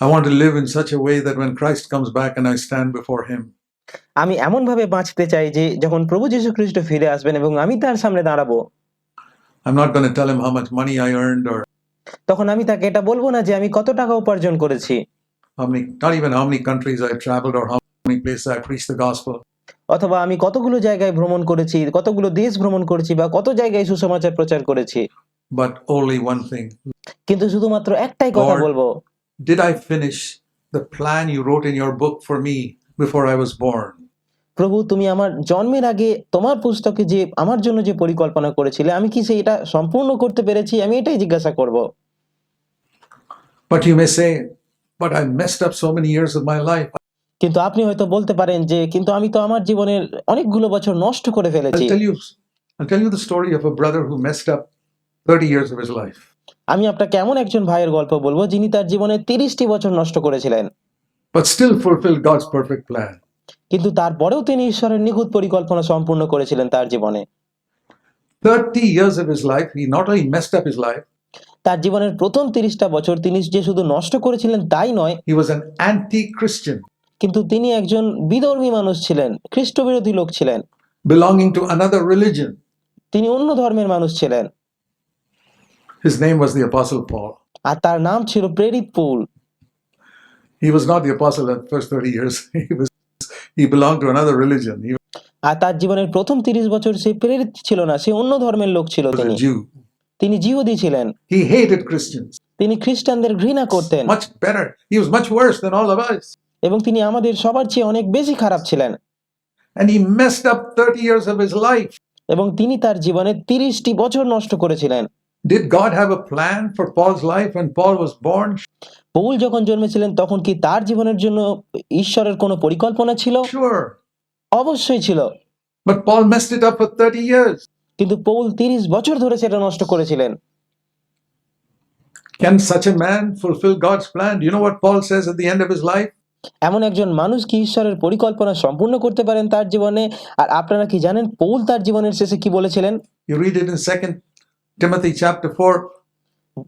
I want to live in such a way that when Christ comes back and I stand before him, আমি এমনভাবে বাঁচতে চাই যে যখন প্রভু যীশু খ্রিস্ট ফিরে আসবেন এবং আমি তার সামনে দাঁড়াবো, I'm not going to tell him how much money I earned or তখন আমি তাকে এটা বলবো না যে আমি কত টাকা উপার্জন করেছি, not even how many countries I traveled or how many places I preached the gospel. অথবা আমি কতগুলো জায়গায় ভ্রমণ করেছি, কতগুলো দেশ ভ্রমণ করেছি বা কত জায়গায় সুসমাচার প্রচার করেছি, But only one thing. কিন্তু শুধুমাত্র একটাই কথা Lord, বলবো, did I finish the plan you wrote in your book for me before I was born? প্রভু তুমি আমার জন্মের আগে তোমার পুস্তকে যে আমার জন্য যে পরিকল্পনা করেছিলে আমি কি সেইটা সম্পূর্ণ করতে পেরেছি, আমি এটাই জিজ্ঞাসা করব। But you may say, but I messed up so many years of my life. কিন্তু আপনি হয়তো বলতে পারেন যে কিন্তু আমি তো আমার জীবনের অনেকগুলো বছর নষ্ট করে ফেলেছি। I'll tell you the story of a brother who messed up 30 years of his life. আমি আপনাকে এমন একজন ভাইয়ের গল্প বলবো যিনি তার জীবনে 30টি বছর নষ্ট করেছিলেন, but still fulfilled God's perfect plan. কিন্তু তারপরেও তিনি ঈশ্বরের নিখুঁত পরিকল্পনা সম্পূর্ণ করেছিলেন তার জীবনে। 30 years of his life, he not only messed up his life, তার জীবনের প্রথম 30টা বছর তিনি যে শুধু নষ্ট করেছিলেন তাই নয়, he was an anti-Christian, কিন্তু তিনি একজন বিধর্মী মানুষ ছিলেন, খ্রিস্ট বিরোধী লোক ছিলেন, belonging to another religion. তিনি অন্য ধর্মের মানুষ ছিলেন। His name was the Apostle Paul. আর তার নাম ছিল প্রেরিত Paul. He was not the apostle at the first 30 years. He belonged to another religion. He আর তার জীবনের প্রথম 30 বছর সে প্রেরিত ছিল না, সে অন্য ধর্মের লোক ছিল। was a Jew. তিনি জিহুদি ছিলেন। He hated Christians. তিনি খ্রিস্টানদের ঘৃণা করতেন। Much better. He was much worse than all of us. এবং তিনি আমাদের সবার চেয়ে অনেক বেশি খারাপ ছিলেন। And he messed up 30 years of his life. এবং তিনি তার জীবনে 30টি বছর নষ্ট করেছিলেন। Did God have a plan for Paul's life when Paul was born? Paul যখন জন্মেছিলেন তখন কি তার জীবনের জন্য ঈশ্বরের কোনো পরিকল্পনা ছিল? Sure. অবশ্যই ছিল। But Paul messed it up for 30 years. কিন্তু পৌল 30 বছর ধরে সেটা নষ্ট করেছিলেন। Can such a man fulfill God's plan? Do you know what Paul says at the end of his life? এমন একজন মানুষ কি ঈশ্বরের পরিকল্পনা সম্পূর্ণ করতে পারেন তার জীবনে? আর আপনারা কি জানেন পৌল তার জীবনের শেষে কি বলেছিলেন? You read it in 2 Timothy chapter 4.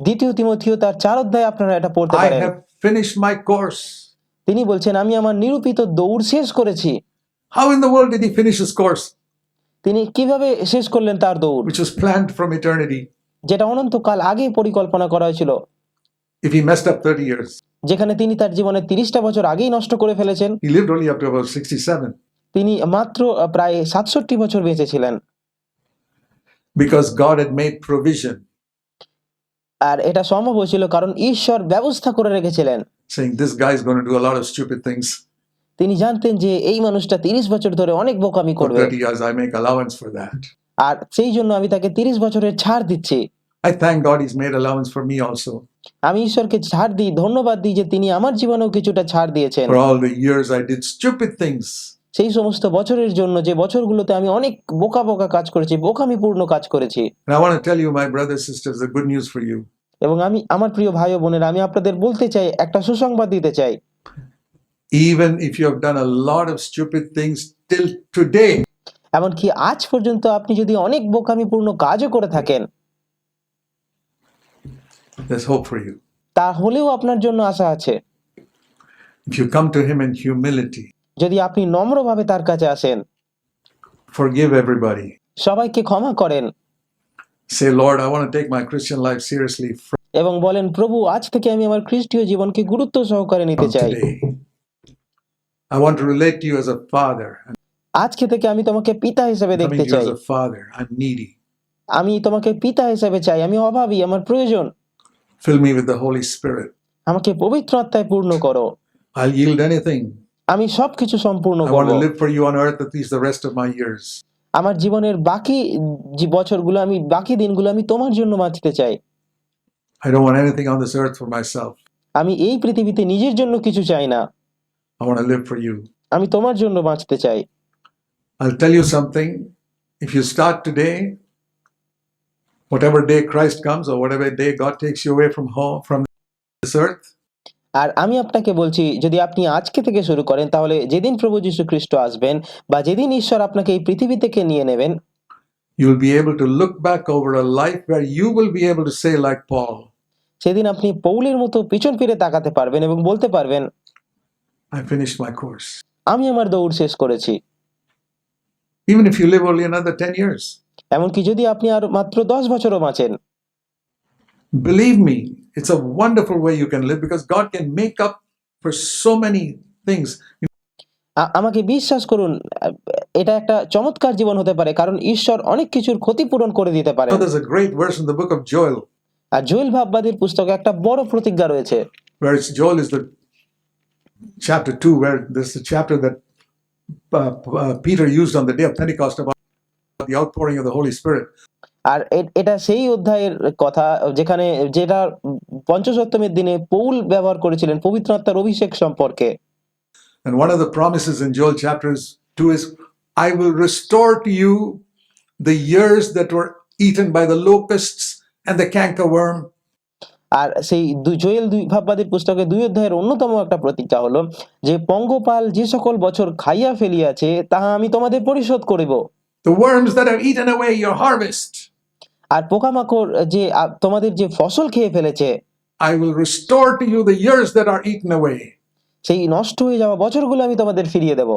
দ্বিতীয় তিমথিও তার 4 অধ্যায়ে আপনারা এটা পড়তে I পারেন। have finished my course. তিনি বলছেন আমি আমার নিরূপিত দৌড় শেষ করেছি। How in the world did he finish his course, তিনি কিভাবে শেষ করলেন তার দৌড়, which was planned from eternity, যেটা অনন্তকাল আগেই পরিকল্পনা করা হয়েছিল? if he messed up 30 years? যেখানে তিনি তার জীবনে 30টা বছর আগেই নষ্ট করে ফেলেছেন। He lived only up to about 67. তিনি মাত্র প্রায় 67 বছর বেঁচে ছিলেন। Because God had made provision, আর এটা সম্ভব হয়েছিল কারণ ঈশ্বর ব্যবস্থা করে রেখেছিলেন, saying this guy is going to do a lot of stupid things. তিনি জানতেন যে এই মানুষটা 30 বছর ধরে অনেক বোকামি For করবে, 30 years, I make allowance for that. আর সেই জন্য আমি তাকে 30 বছরের ছাড় দিচ্ছি। I thank God he's made allowance for me also. আমি ঈশ্বরকে ছাড় দিই, ধন্যবাদ দিই যে তিনি আমার জীবনেও কিছুটা ছাড় দিয়েছেন। For all the years I did stupid things. সেই সমস্ত বছরের জন্য যে বছরগুলোতে আমি অনেক বোকা বোকা কাজ করেছি, বোকামিপূর্ণ কাজ করেছি। And I want to tell you, my brothers and sisters, the good news for you. এবং আমি আমার প্রিয় ভাই ও বোনেরা, আমি আপনাদের বলতে চাই, একটা সুসংবাদ দিতে চাই। Even if you have done a lot of stupid things till today, এমনকি আজ পর্যন্ত আপনি যদি অনেক বোকামিপূর্ণ কাজও করে থাকেন, there's hope for you. তাহলেও আপনার জন্য আশা আছে। If you come to him in humility, যদি আপনি নম্রভাবে তার কাছে আসেন, forgive everybody. সবাইকে ক্ষমা করেন Say, Lord, I want to take my Christian life seriously from এবং বলেন প্রভু আজ থেকে আমি আমার খ্রিস্টীয় জীবনকে গুরুত্ব সহকারে নিতে চাই। today. I want to relate to you as a father. আজকে থেকে আমি তোমাকে পিতা হিসেবে Coming দেখতে to you চাই। as a father. I'm needy. আমি তোমাকে পিতা হিসেবে চাই, আমি অভাবী, আমার প্রয়োজন। Fill me with the Holy Spirit. আমাকে পবিত্র আত্মায় পূর্ণ করো। I'll yield anything. আমি সবকিছু সম্পূর্ণ I want করব। to live for you on earth at least the rest of my years. আমার জীবনের বাকি যে বছরগুলো, আমি বাকি দিনগুলো আমি তোমার জন্য বাঁচতে চাই। I don't want anything on this earth for myself. আমি এই পৃথিবীতে নিজের জন্য কিছু চাই না, I want to live for you. আমি তোমার জন্য বাঁচতে চাই। I'll tell you something. If you start today, whatever day Christ comes or whatever day God takes you away from home, from this earth, আর আমি আপনাকে বলছি, যদি আপনি আজকে থেকে শুরু করেন তাহলে যেদিন প্রভু যীশু খ্রিস্ট আসবেন বা যেদিন ঈশ্বর আপনাকে এই পৃথিবী থেকে নিয়ে নেবেন, you'll be able to look back over a life where you will be able to say like Paul, সেদিন আপনি পৌলের মতো পিছন ফিরে তাকাতে পারবেন এবং বলতে পারবেন, I finished my course. আমি আমার দৌড় শেষ করেছি। Even if you live only another 10 years, এমনকি যদি আপনি আর মাত্র 10 বছরও বাঁচেন, believe me, it's a wonderful way you can live because God can make up for so many things. আমাকে বিশ্বাস করুন, এটা একটা চমৎকার জীবন হতে পারে, কারণ ঈশ্বর অনেক কিছুর ক্ষতিপূরণ করে দিতে পারে। So there's a great verse in the book of Joel আর জোয়েল ভাববাদীর পুস্তকে একটা বড় প্রতিজ্ঞা রয়েছে, where Joel is the chapter 2, where there's the chapter that Peter used on the day of Pentecost about the outpouring of the Holy Spirit. আর এটা সেই অধ্যায়ের কথা যেটা পঞ্চসপ্তমীর দিনে পৌল ব্যবহার করেছিলেন পবিত্র আত্মার অভিষেক সম্পর্কে। And one of the promises in Joel chapter 2 is, I will restore to you the years that were eaten by the locusts and the cankerworm. আর সেই জোয়েল ভাববাদীর পুস্তকে 2 অধ্যায়ের অন্যতম একটা প্রতিজ্ঞা হলো যে পঙ্গপাল যে সকল বছর খাইয়া ফেলিয়াছে তাহা আমি তোমাদের পরিশোধ করিব। The worms that have eaten away your harvest, আর পোকামাকড় যে তোমাদের যে ফসল খেয়ে ফেলেছে, I will restore to you the years that are eaten away. সেই নষ্ট হয়ে যাওয়া বছরগুলো আমি তোমাদের ফিরিয়ে দেব।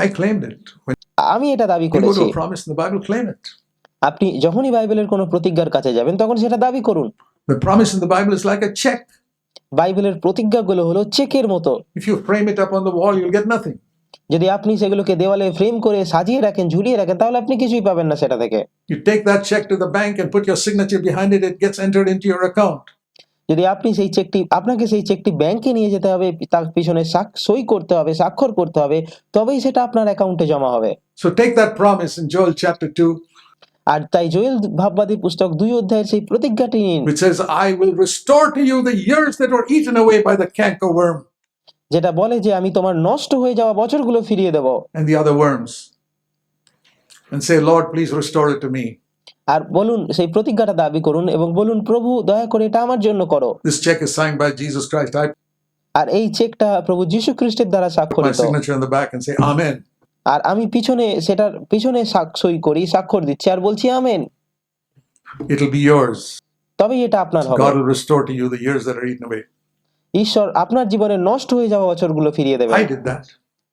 I claimed it. When আমি এটা দাবি you go করেছি। to a promise in the Bible, claim it. আপনি যখনই বাইবেলের কোনো প্রতিজ্ঞার কাছে যাবেন তখন সেটা দাবি করুন। The promise in the Bible is like a check. বাইবেলের প্রতিজ্ঞাগুলো হলো চেকের মতো। If you frame it up on the wall, you'll get nothing. যদি আপনি সেগুলোকে দেওয়ালে ফ্রেম করে সাজিয়ে রাখেন, ঝুলিয়ে রাখেন, তাহলে আপনি কিছুই পাবেন না সেটা থেকে। You take that check to the bank and put your signature behind it, it gets entered into your account. যদি আপনি আপনাকে সেই চেকটি ব্যাংকে নিয়ে যেতে হবে, তার পিছনে সই করতে হবে, স্বাক্ষর করতে হবে, তবেই সেটা আপনার অ্যাকাউন্টে জমা হবে। So take that promise in Joel chapter 2, আর তাই জোয়েল ভাববাদী পুস্তক 2 অধ্যায়ের সেই প্রতিজ্ঞাটি নিন, which says, I will restore to you the years that were eaten away by the cankerworm যেটা বলে যে আমি তোমার নষ্ট হয়ে যাওয়া বছরগুলো ফিরিয়ে দেব and the other worms. And say, Lord, please restore it to me. আর বলুন, সেই প্রতিজ্ঞাটা দাবি করুন এবং বলুন, প্রভু দয়া করে এটা আমার জন্য করো। This check is signed by Jesus Christ. I আর এই চেকটা প্রভু যীশু খ্রিস্টের দ্বারা put my স্বাক্ষরিত। signature in the back and say, Amen. আর আমি সেটার পিছনে সই করি, স্বাক্ষর দিচ্ছি আর বলছি আমেন। It'll be yours. তবেই এটা আপনার হবে। God will restore to you the years that are eaten away. ঈশ্বর আপনার জীবনে নষ্ট হয়ে যাওয়া বছরগুলো ফিরিয়ে দেবেন। I did that.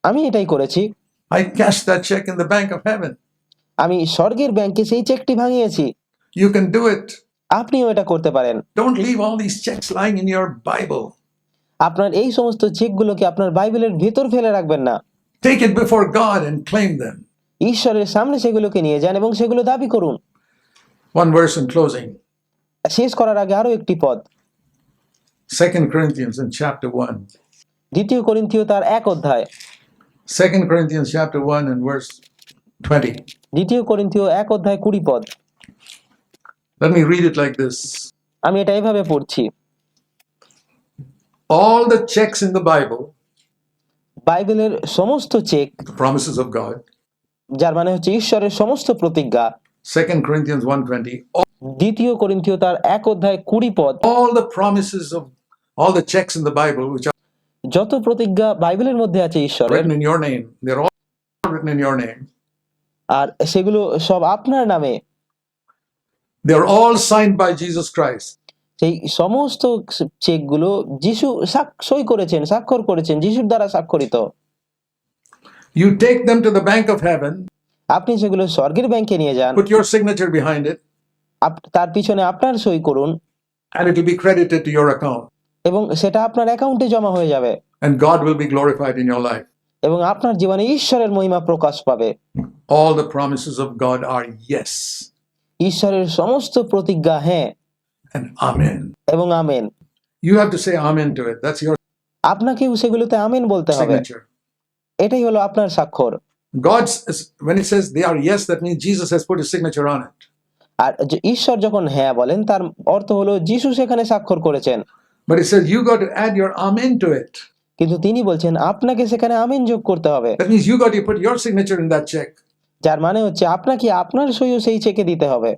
আমি এটাই করেছি। I cashed that check in the bank of heaven. আমি স্বর্গের ব্যাংকে সেই চেকটি ভাঙিয়েছি। You can do it. আপনিও এটা করতে পারেন। Don't leave all these checks lying in your Bible. আপনার এই সমস্ত চেকগুলোকে আপনার বাইবেলের ভেতর ফেলে রাখবেন না। Take it before God and claim them. ঈশ্বরের সামনে সেগুলোকে নিয়ে যান এবং সেগুলো দাবি করুন। One verse in closing. শেষ করার আগে আরো একটি পদ, 2 Corinthians in chapter 1. 2 করিন্থীয় তার 1 অধ্যায়। 2 Corinthians chapter 1 and verse 20. 2 করিন্থীয় 1 অধ্যায় 20 পদ। Let me read it like this. আমি এটা এইভাবে পড়ছি। All the checks in the Bible, বাইবেলের সমস্ত check, the promises of God, যার মানে হচ্ছে ঈশ্বরের সমস্ত প্রতিজ্ঞা, 2 Corinthians 1:20, 2 করিন্থীয় তার 1 অধ্যায় 20 পদ, all the promises of all the checks in the Bible which are যত প্রতিজ্ঞা বাইবেলের মধ্যে আছে ঈশ্বরের, written in your name, they're all written in your name. আর সেগুলো সব আপনার নামে, They're all signed by Jesus Christ. সেই সমস্ত চেকগুলো যিশু সই করেছেন, স্বাক্ষর করেছেন, যিশুর দ্বারা স্বাক্ষরিত। You take them to the bank of heaven, আপনি সেগুলো স্বর্গের ব্যাংকে নিয়ে যান, put your signature behind it, তার পিছনে আপনার সই করুন, and it will be credited to your account. এবং সেটা আপনার অ্যাকাউন্টে জমা হয়ে যাবে, And God will be glorified in your life. এবং আপনার জীবনে ঈশ্বরের মহিমা প্রকাশ পাবে। All the promises of God are yes ঈশ্বরের সমস্ত প্রতিজ্ঞা হ্যাঁ and amen. এবং amen. You have to say amen to it. That's your আপনাকেও সেগুলোতে আমেন বলতে হবে। signature. এটাই হলো আপনার স্বাক্ষর। When it says they are yes, that means Jesus has put his signature on it. আর ঈশ্বর যখন হ্যাঁ বলেন তার অর্থ হলো যিশু সেখানে স্বাক্ষর করেছেন। But it says you got to add your amen to it. কিন্তু তিনি বলছেন আপনাকে সেখানে আমেন যোগ করতে হবে। That means you got to put your signature in that check যার মানে হচ্ছে আপনাকে আপনার সইও সেই চেকে দিতে হবে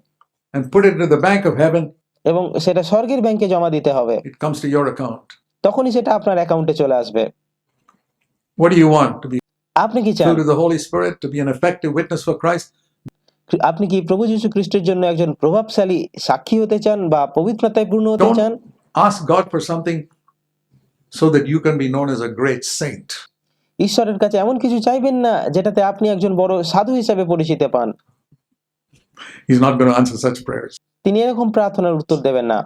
and put it into the bank of heaven. এবং সেটা স্বর্গের ব্যাংকে জমা দিতে হবে। It comes to your account. তখনই সেটা আপনার অ্যাকাউন্টে চলে আসবে। What do you want? To be আপনি কি চান? filled with the Holy Spirit, to be an effective witness for Christ? আপনি কি প্রভু যীশু খ্রিস্টের জন্য একজন প্রভাবশালী সাক্ষী হতে চান বা পবিত্রতায় পূর্ণ হতে চান? ask God for something so that you can be known as a great saint. ঈশ্বরের কাছে এমন কিছু চাইবেন না যেটাতে আপনি একজন বড় সাধু হিসেবে পরিচিত পান। He's not going to answer such prayers. তিনি এরকম প্রার্থনার উত্তর দেবেন না।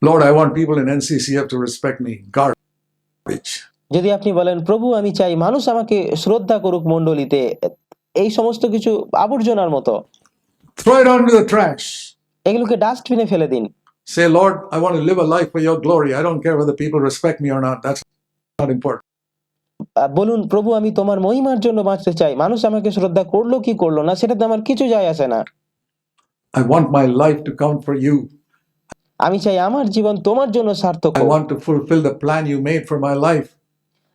Lord, I want people in NCCF to respect me. Garbage. যদি আপনি বলেন, প্রভু আমি চাই মানুষ আমাকে শ্রদ্ধা করুক মণ্ডলীতে, এই সমস্ত কিছু আবর্জনার মতো, Throw it onto the trash. এগুলোকে ডাস্টবিনে ফেলে দিন। Say, Lord, I want to live a life for your glory. I don't care whether people respect me or not. That's not important. বলুন, প্রভু আমি তোমার মহিমার জন্য বাঁচতে চাই, মানুষ আমাকে শ্রদ্ধা করলো কি করলো না সেটাতে আমার কিছু যায় আসে না। I want my life to count for you. আমি চাই আমার জীবন তোমার জন্য সার্থক I হোক। want to fulfill the plan you made for my life.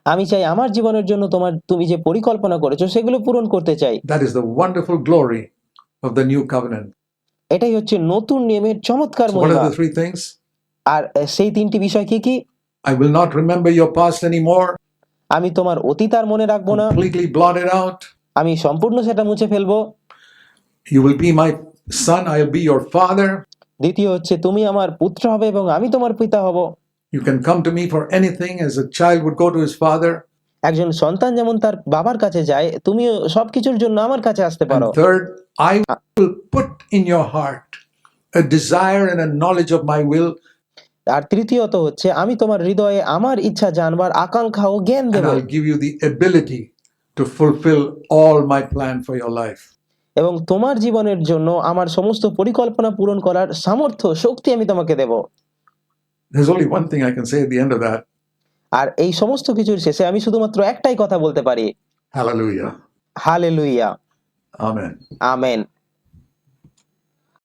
আমি চাই আমার জীবনের জন্য তুমি যে পরিকল্পনা করেছো সেগুলো পূরণ করতে চাই। That is the wonderful glory of the new covenant. এটাই হচ্ছে নতুন নিয়মের চমৎকার So what Mahima. are the three things? আর সেই তিনটি বিষয় কি কি? I will not remember your past anymore. আমি তোমার অতীত আর মনে রাখবো না, Completely blot it out. আমি সম্পূর্ণ সেটা মুছে ফেলবো। You will be my son. I will be your father. দ্বিতীয় হচ্ছে তুমি আমার পুত্র হবে এবং আমি তোমার পিতা হব। You can come to me for anything as a child would go to his father. একজন সন্তান যেমন তার বাবার কাছে যায়, তুমিও সবকিছুর জন্য আমার কাছে আসতে পারো। And third, I will put in your heart a desire and a knowledge of my will, আর তৃতীয়ত হচ্ছে আমি তোমার হৃদয়ে আমার ইচ্ছা জানবার আকাঙ্ক্ষা ও জ্ঞান and Dev, I'll give you the ability to fulfill all my plan for your life. এবং তোমার জীবনের জন্য আমার সমস্ত পরিকল্পনা পূরণ করার সামর্থ্য শক্তি আমি তোমাকে দেব। There's only one thing I can say at the end of that. আর এই সমস্ত কিছুর শেষে আমি শুধুমাত্র একটাই কথা বলতে পারি, Hallelujah. Hallelujah, Amen. আমেন।